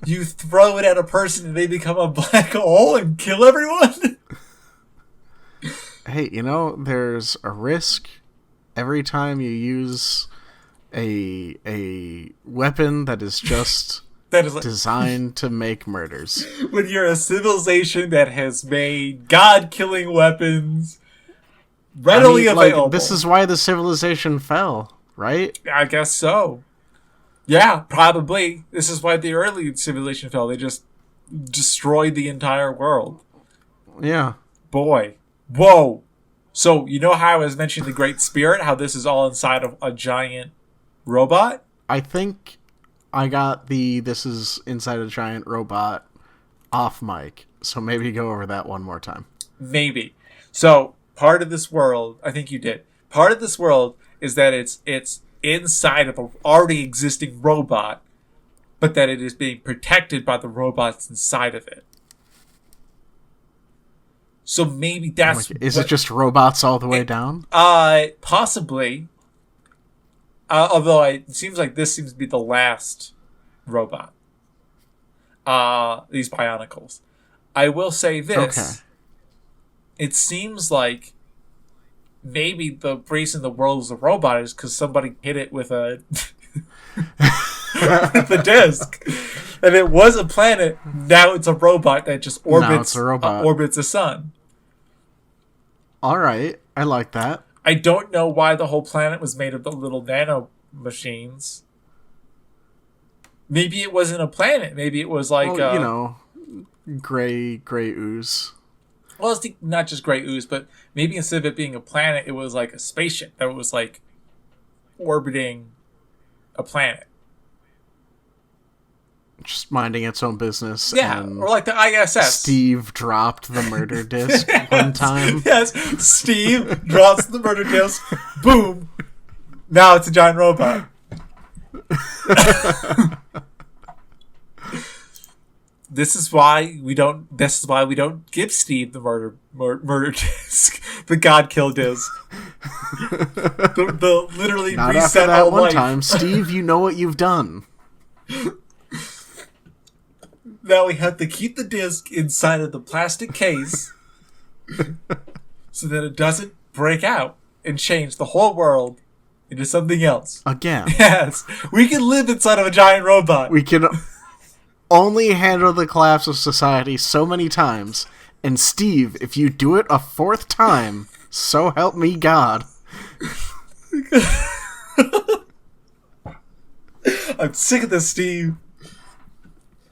you throw it at a person and they become a black hole and kill everyone? Hey, there's a risk every time you use a weapon that is just designed to make murders. When you're a civilization that has made god-killing weapons readily available. This is why the civilization fell, right? I guess so. Yeah, probably. This is why the early civilization fell. They just destroyed the entire world. Yeah. Boy. Whoa. So, you know how I was mentioning the Great Spirit? How this is all inside of a giant robot? I think I got this is inside a giant robot off mic. So maybe go over that one more time. Maybe. So, part of this world, I think you did. Part of this world is that it's inside of an already existing robot, but that it is being protected by the robots inside of it. So maybe that's... Is it just robots all the way down? Possibly. Although it seems like this seems to be the last robot. These Bionicles. I will say this. Okay. It seems like maybe the reason the world is a robot is because somebody hit it with a with a disc, and it was a planet. Now it's a robot that just orbits a sun. All right, I like that. I don't know why the whole planet was made of the little nano machines. Maybe it wasn't a planet. Maybe it was like gray ooze. Well, it's not just gray ooze, but maybe instead of it being a planet, it was like a spaceship that was like orbiting a planet. Just minding its own business. Yeah, or like the ISS. Steve dropped the murder disc one time. Yes, Steve drops the murder disc. Boom. Now it's a giant robot. This is why we don't. This is why we don't give Steve the murder disc, the God kill disc. the literally Not reset after that all one life. time, Steve. You know what you've done. Now we have to keep the disc inside of the plastic case so that it doesn't break out and change the whole world into something else. Again. Yes, we can live inside of a giant robot. We can only handle the collapse of society so many times. And Steve, if you do it a fourth time, so help me God. I'm sick of this, Steve.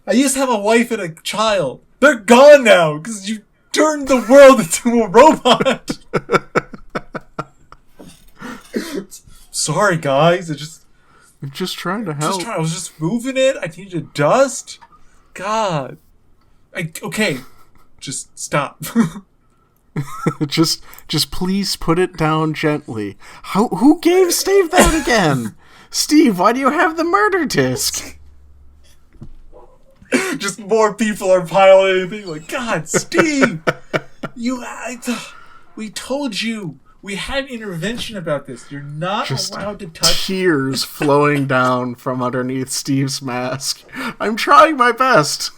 I used to have a wife and a child. They're gone now because you turned the world into a robot. Sorry, guys. I'm just trying to help. I was just moving it. I needed dust. God. Okay. Just stop. just please put it down gently. Who gave Steve that again? Steve, why do you have the murder disc? Just more people are piling in. Being like, God, Steve, we told you. We had intervention about this. You're not allowed to touch. Tears flowing down from underneath Steve's mask. I'm trying my best.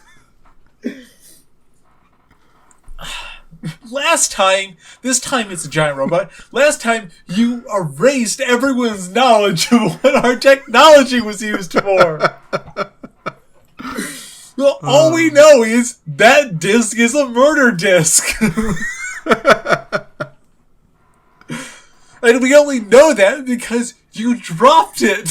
This time it's a giant robot. Last time you erased everyone's knowledge of what our technology was used for. Well, all we know is that disc is a murder disc. And we only know that because you dropped it.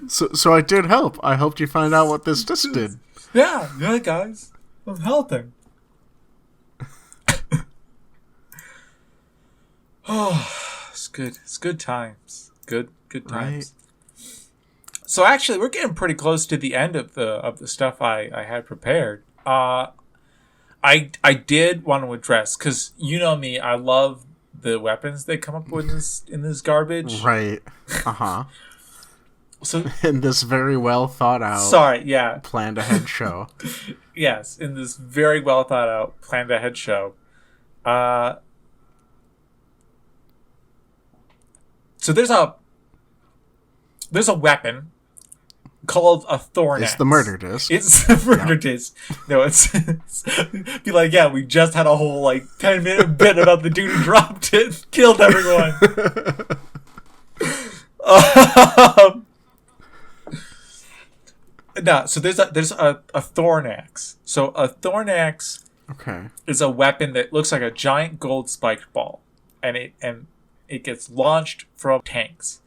So I did help. I helped you find out what this disc did. Yeah, guys. I'm helping. Oh, it's good. It's good times. Good times. Right. So actually, we're getting pretty close to the end of the stuff I had prepared. I did want to address, because you know me, I love the weapons they come up with in this garbage. Right. Uh-huh. So in this very well thought out planned ahead show. Yes, in this very well thought out planned ahead show. So there's a weapon called a thorn axe. It's the murder disc. It's the murder disc. No, it's be like, yeah, we just had a whole 10-minute bit about the dude who dropped it, killed everyone. No, so there's a thorn axe. So a thorn axe is a weapon that looks like a giant gold spiked ball, and it gets launched from tanks.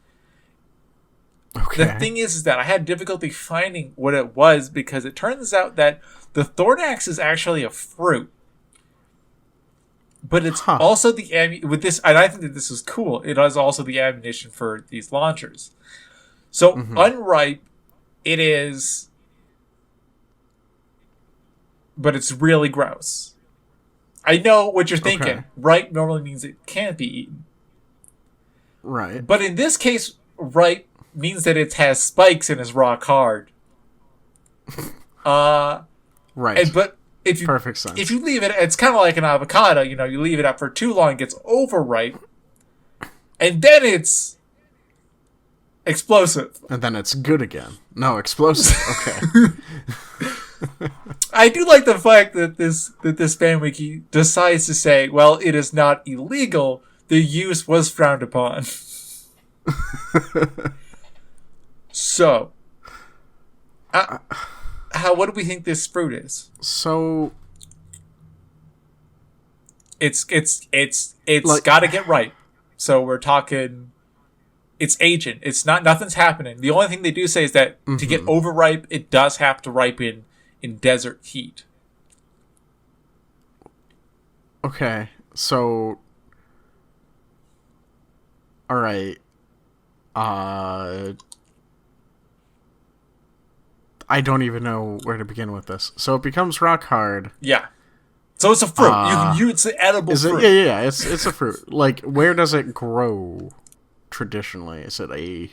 Okay. The thing is that I had difficulty finding what it was, because it turns out that the thorn axe is actually a fruit. But it's also with this, and I think that this is cool, it is also the ammunition for these launchers. So unripe, it is, but it's really gross. I know what you're thinking. Okay. Ripe normally means it can't be eaten. Right. But in this case, ripe means that it has spikes and is rock hard. Right. But if you perfect sense. If you leave it, it's kind of like an avocado. You know, you leave it up for too long, it gets overripe, and then it's explosive. And then it's good again. No, explosive. Okay. I do like the fact that this fan wiki decides to say, well, it is not illegal. The use was frowned upon. So, what do we think this fruit is? So, it's got to get ripe. So we're talking, it's aging. It's nothing's happening. The only thing they do say is that to get overripe, it does have to ripen in desert heat. Okay, so, all right. I don't even know where to begin with this. So it becomes rock hard. Yeah. So it's a fruit. It's an edible fruit. Yeah. It's a fruit. Like, where does it grow traditionally? Is it a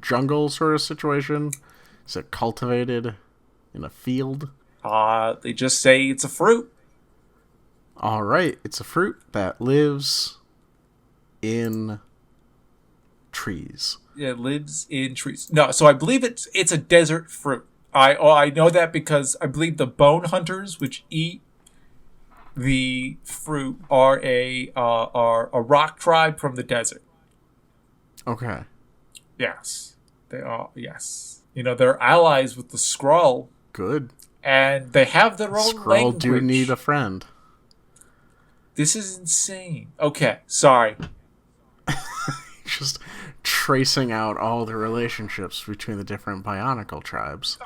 jungle sort of situation? Is it cultivated in a field? They just say it's a fruit. All right, it's a fruit that lives in trees. It lives in trees. No, so I believe it's a desert fruit. I know that because I believe the bone hunters, which eat the fruit, are a rock tribe from the desert. Okay. Yes, they are. Yes, they're allies with the Skrull. Good. And they have their own Skrull language. do need a friend. This is insane. Okay, sorry. Just tracing out all the relationships between the different Bionicle tribes.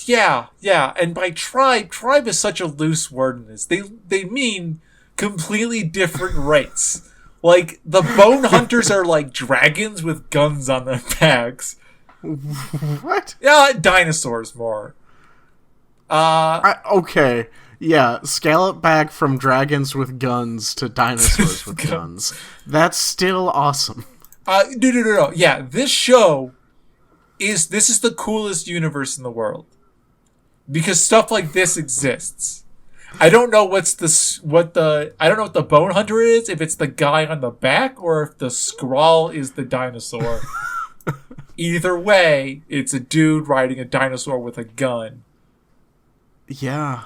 Yeah. And by tribe is such a loose word in this. They mean completely different race. Like, the bone hunters are like dragons with guns on their backs. What? Yeah, dinosaurs more. Okay. Yeah, scale it back from dragons with guns to dinosaurs with guns. That's still awesome. No. Yeah, this show is the coolest universe in the world. Because stuff like this exists. I don't know what the bone hunter is, if it's the guy on the back or if the Skrull is the dinosaur. Either way, it's a dude riding a dinosaur with a gun. Yeah.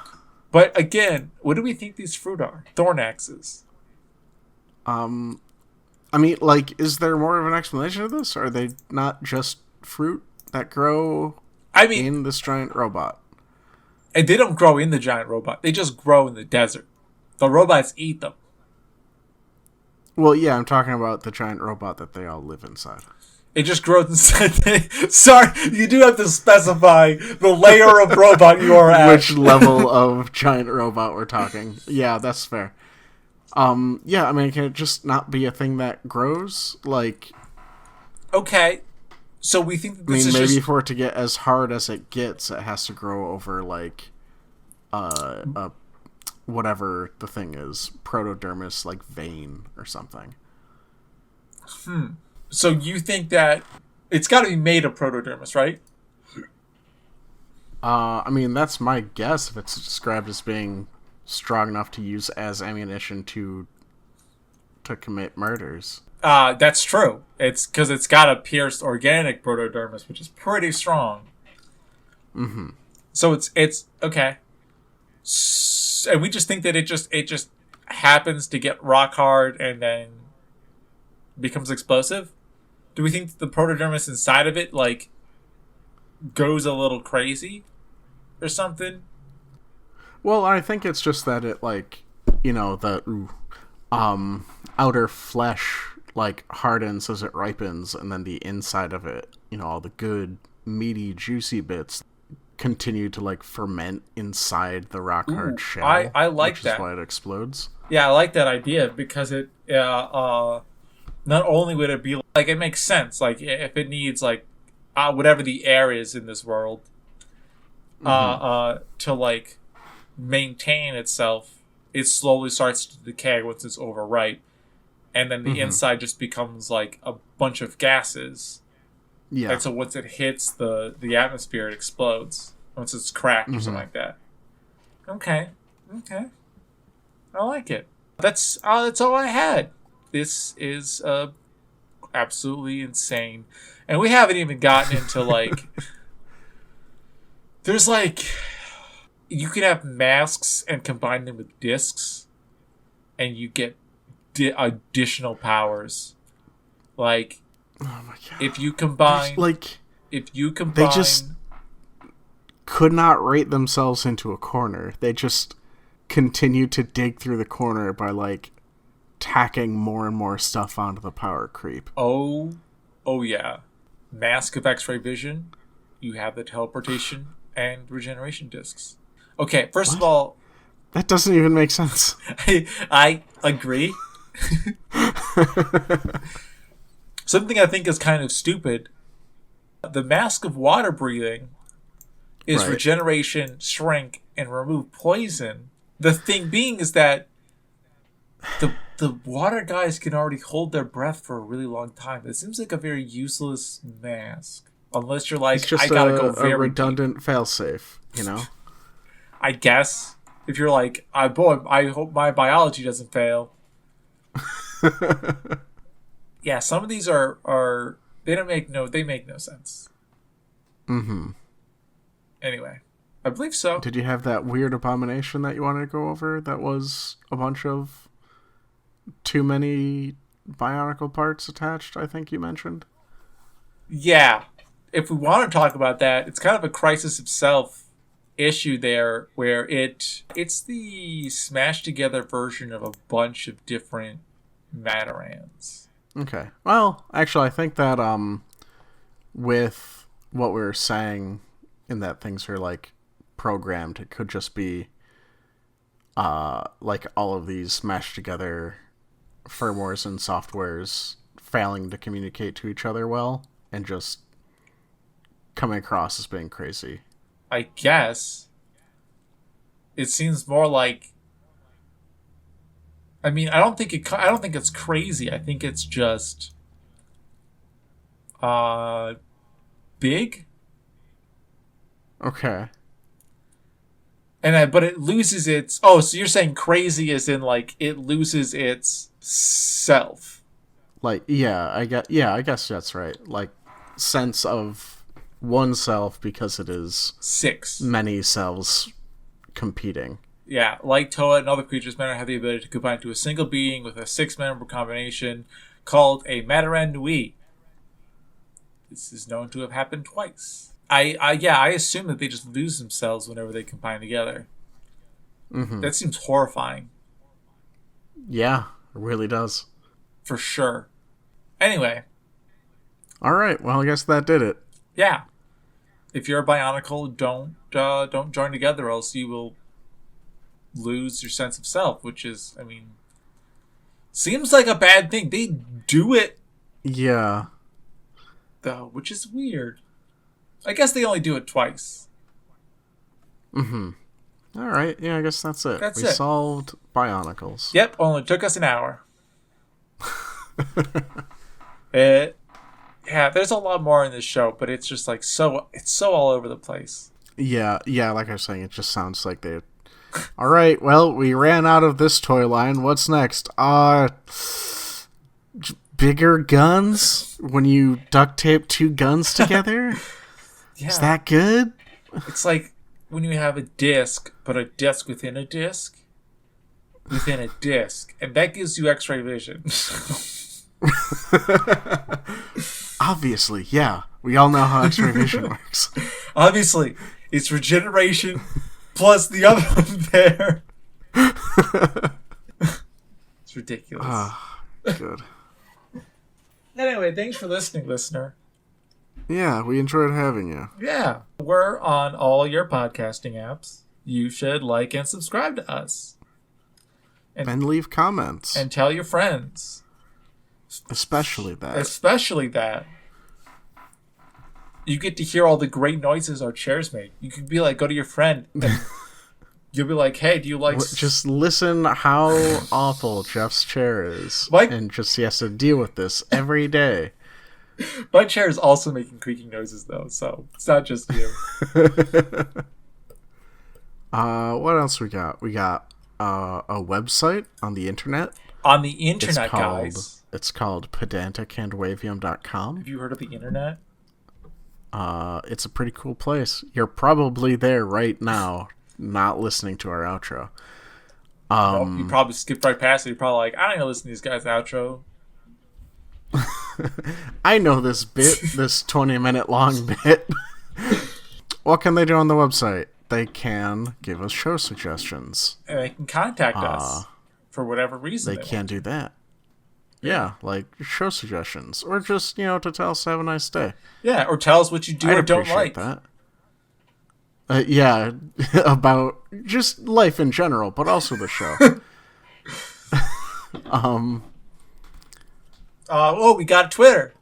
But again, what do we think these fruit are? Thorn axes. I mean, like, is there more of an explanation of this? Or are they not just fruit that grow in this giant robot? And they don't grow in the giant robot. They just grow in the desert. The robots eat them. Well, yeah, I'm talking about the giant robot that they all live inside. It just grows inside. Sorry, you do have to specify the layer of robot you are at. Which level of giant robot we're talking. Yeah, that's fair. Yeah, I mean, can it just not be a thing that grows? Like... Okay. So we think that this maybe for it to get as hard as it gets, it has to grow over, like, whatever the thing is. Proto-dermis, like, vein or something. So you think that it's got to be made of protodermis, right? I mean, that's my guess if it's described as being strong enough to use as ammunition to commit murders. That's true. It's because it's got a pierced organic protodermis, which is pretty strong. Mm-hmm. So it's okay. And we just think that it just happens to get rock hard and then becomes explosive. Do we think that the protodermis inside of it, like, goes a little crazy or something? Well, I think it's just that it, like, the outer flesh, like, hardens as it ripens, and then the inside of it, all the good, meaty, juicy bits continue to, like, ferment inside the rock-hard shell. I like that. Which is why it explodes. Yeah, I like that idea, because it, not only would it be, like, it makes sense, like, if it needs, like, whatever the air is in this world, to, like, maintain itself, it slowly starts to decay once it's overripe, and then the inside just becomes, like, a bunch of gases. Yeah. And so once it hits the atmosphere, it explodes. Once it's cracked or something like that. Okay. I like it. That's all I had. This is absolutely insane. And we haven't even gotten into, like... There's, like... You can have masks and combine them with discs, and you get additional powers. Like... Oh my god. If you combine... They just could not rate themselves into a corner. They just continue to dig through the corner by, like, tacking more and more stuff onto the power creep. Oh yeah. Mask of X-ray vision. You have the teleportation and regeneration discs. Okay, first of all... That doesn't even make sense. I agree. Something I think is kind of stupid. The mask of water breathing is regeneration, shrink, and remove poison. The thing being is that the water guys can already hold their breath for a really long time. It seems like a very useless mask. Unless you're like, It's just I gotta go a very redundant failsafe, you know? I guess. If you're like, I hope my biology doesn't fail. Yeah, some of these are they make no sense. Mm-hmm. Anyway, I believe so. Did you have that weird abomination that you wanted to go over that was a bunch of too many Bionicle parts attached, I think you mentioned? Yeah. If we want to talk about that, it's kind of a crisis of self issue there where it's the smashed together version of a bunch of different Matarans. Okay. Well, actually, I think that with what we were saying in that things are like programmed, it could just be like all of these mashed together firmwares and softwares failing to communicate to each other well and just coming across as being crazy. I guess it seems more like. I mean, I don't think it's crazy. I think it's just big. Okay. But it loses its. Oh, so you're saying crazy as in like it loses its self? Like, I guess that's right. Like, sense of oneself because it is Six. many cells competing. Yeah, like Toa and other creatures, Mataran have the ability to combine into a single being with a 6-member combination called a Mataran Nui. This is known to have happened twice. I assume that they just lose themselves whenever they combine together. Mm-hmm. That seems horrifying. Yeah, it really does. For sure. Anyway. All right, well, I guess that did it. Yeah. If you're a Bionicle, don't join together, or else you will lose your sense of self, which is, I mean, seems like a bad thing. They do it. Yeah. Though, which is weird. I guess they only do it twice. Mm-hmm. All right, yeah, I guess that's it. We solved Bionicles. Yep, only took us an hour. Yeah, there's a lot more in this show, but it's just like it's so all over the place. Yeah, like I was saying, it just sounds like they. All right, well, we ran out of this toy line. What's next? Bigger guns when you duct tape two guns together. Yeah. Is that good? It's like when you have a disc, but a disc within a disc, within a disc, and that gives you X-ray vision. Obviously, yeah. We all know how X-ray vision works. Obviously, it's regeneration plus the other one there. It's ridiculous. Good. Anyway, thanks for listening, listener. Yeah, we enjoyed having you. Yeah. We're on all your podcasting apps. You should like and subscribe to us. And leave comments. And tell your friends. Especially that. You get to hear all the great noises our chairs make. You could be like, go to your friend and you'll be like, hey, do you like... Just listen how awful Jeff's chair is. And just he has to deal with this every day. My chair is also making creaking noises, though, so it's not just you. What else we got? We got a website on the internet. On the internet, guys. It's called pedantichandwavium.com. Have you heard of the internet? It's a pretty cool place. You're probably there right now, not listening to our outro. Nope, you probably skipped right past it. You're probably like, I don't even listen to these guys' outro. I know this bit, this 20-minute long bit. What can they do on the website? They can give us show suggestions. And they can contact us for whatever reason. They can do that. Yeah, like show suggestions. Or just, to tell us to have a nice day. Yeah, or tell us what you do or don't like. That. Yeah, about just life in general, but also the show. We got Twitter.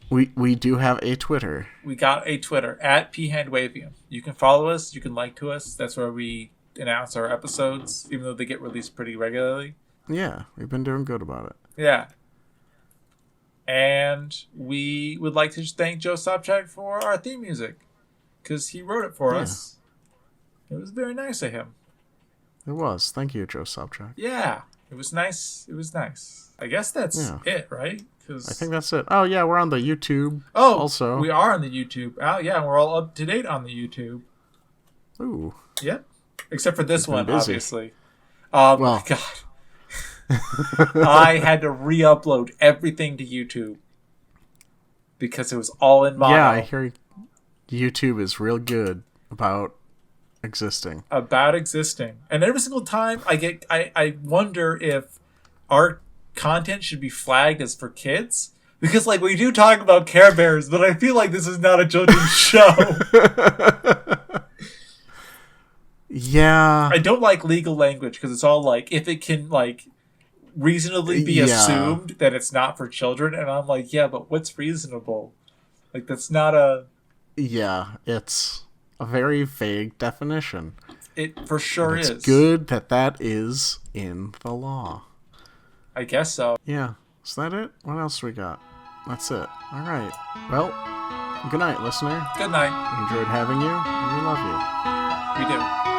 We do have a Twitter. We got a Twitter at @Handwavium. You can follow us. You can like to us. That's where we announce our episodes, even though they get released pretty regularly. Yeah, we've been doing good about it. Yeah. And we would like to just thank Joe Sopchak for our theme music, because he wrote it for us. It was very nice of him. It was. Thank you, Joe Sopchak. Yeah, it was nice. It was nice. I guess that's it, right? I think that's it. Oh, yeah, we're on the YouTube. Oh, also. We are on the YouTube. Oh, yeah, we're all up to date on the YouTube. Ooh. Yep. Except for this one, obviously. Well. My God. I had to re-upload everything to YouTube because it was all in mono. Yeah, I hear YouTube is real good about existing. And every single time I wonder if our content should be flagged as for kids, because like we do talk about Care Bears, but I feel like this is not a children's show. Yeah, I don't like legal language because it's all like, if it can like reasonably be assumed that it's not for children, and I'm like, yeah, but what's reasonable? Like, that's not a... Yeah, it's a very vague definition. It for sure is. It's good that is in the law. I guess so. Yeah. Is that it? What else we got? That's it. All right. Well, good night, listener. Good night. We enjoyed having you, and we love you. We do.